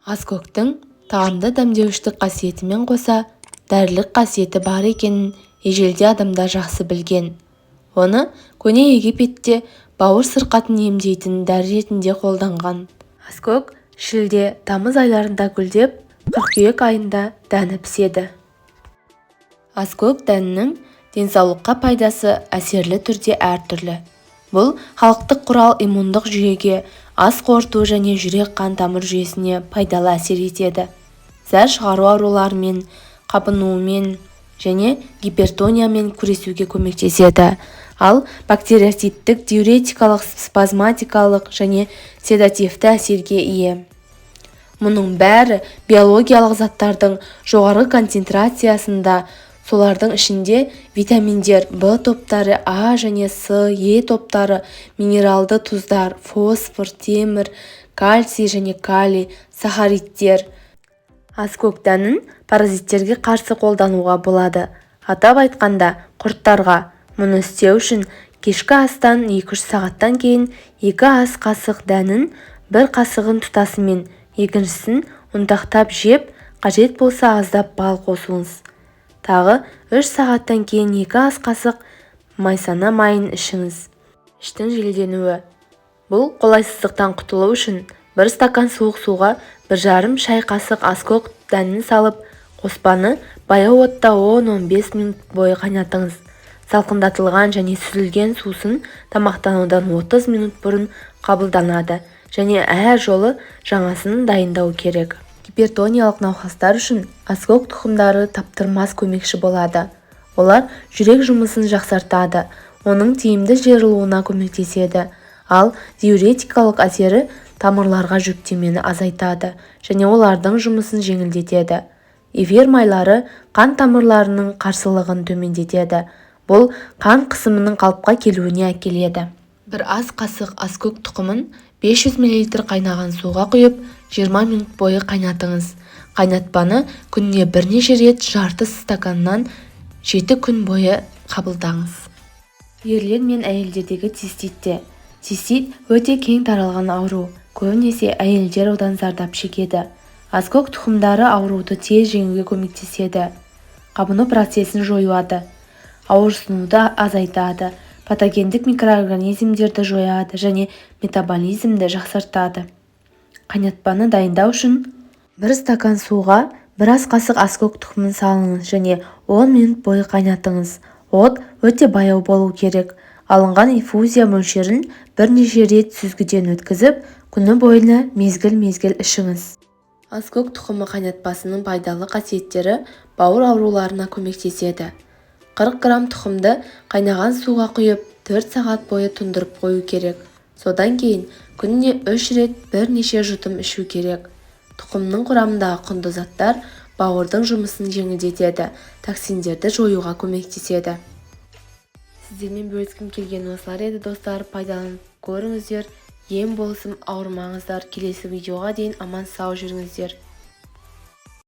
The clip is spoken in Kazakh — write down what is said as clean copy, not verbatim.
Аскөктің тағамды дәмдеуіштік қасиетімен қоса дәрілік қасиеті бар екенін ежелде адамдар жақсы білген. Оны көне Египетте бауыр сырқатын емдейтін дәрі ретінде қолданған. Аскөк шілде-тамыз айларында гүлдеп, қыркүйек айында дәні піседі. Аскөк дәнінің денсаулыққа пайдасы әсерлі түрде әртүрлі. Бұл халықтық құрал иммундық жүйеге, ас қорыту және жүрек-қан тамыр жүйесіне пайдалы әсер етеді. Зәр шығару ауруларымен, қабынуымен және гипертониямен күресуге көмектеседі. Ал бактерицидтік, диуретикалық, спазматикалық және седативті әсерге ие. Мұның бәрі биологиялық заттардың жоғары концентрациясында, солардың ішінде витаминдер, В топтары, А және С, Е топтары, минералды тұздар, фосфор, темір, кальций және калий, сахаридтер. Аскөк дәнін паразиттерге қарсы қолдануға болады. Атап айтқанда, құрттарға. Мұны істеу үшін кешкі астан 2-3 сағаттан кейін 2 ас қасық дәнін бір қасығын тұтасымен, екіншісін ұнтақтап жеп, қажет болса аздап бал қосыңыз. Тағы 3 сағаттан кейін 2 ас қасық майсана майын ішіңіз. Іштің желденуі. Бұл қолайсыздықтан құтылу үшін 1 стакан суық суға 1,5 шай қасық аскөк дәнін салып, қоспаны баяу отта 10-15 минут бойы қайнатыңыз. Салқындатылған және сүзілген сусын тамақтанудан 30 минут бұрын қабылданады және әр жолы жаңасын дайындау керек. Гипертониялық науқастар үшін аскөк тұқымдары таптырмас көмекші болады. Олар жүрек жұмысын жақсартады, оның тиімді жиырылуына көмектеседі. Ал диуретикалық әсері тамырларға жүктемені азайтады және олардың жұмысын жеңілдетеді. Эфир майлары қан тамырларының қарсылығын төмендетеді. Бұл қан қысымының қалыпқа келуіне әкеледі. Бір ас қасық аскөк тұқымын 500 мл қайнаған суға құйып, 20 минут бойы қайнатыңыз. Қайнатпаны күніне бірнеше рет жарты стаканнан 7 күн бойы қабылдаңыз. Ерлер мен әйелдердегі циститте. Цистит өте кең таралған ауру. Көбінесе әйелдер одан зардап шегеді. Аскөк тұқымдары ауруды тез жеңуге көмектеседі. Қабыну процесін жояды. Ауырсынуды азайтады, патогендік микроорганизмдерді жояды және метаболизмді жақсартады. Қайнатпаны дайындау үшін 1 стакан суға 1 ас қасық аскөк тұқымын салыңыз және 10 минут бойы қайнатыңыз. От өте баяу болу керек. Алынған инфузия мөлшерін бірнеше рет сүзгіден өткізіп, күні бойына мезгіл-мезгіл ішіңіз. Аскөк тұқымы қайнатпасының пайдалы қасиеттері бауыр ауруларына көмектеседі. 40 грамм тұқымды қайнаған суға құйып 4 сағат бойы тұндырып қою керек. Содан кейін күніне 3 рет бірнеше жұтым ішу керек. Тұқымның құрамындағы құнды заттар бауырдың жұмысын жеңілдетеді, токсиндерді жоюға көмектеседі. Сіздермен бөліскім келген осылар еді достар, пайдаланып көріңіздер, ем болсын, ауырмаңыздар. Келесі видеоға дейін аман сау жүріңіздер.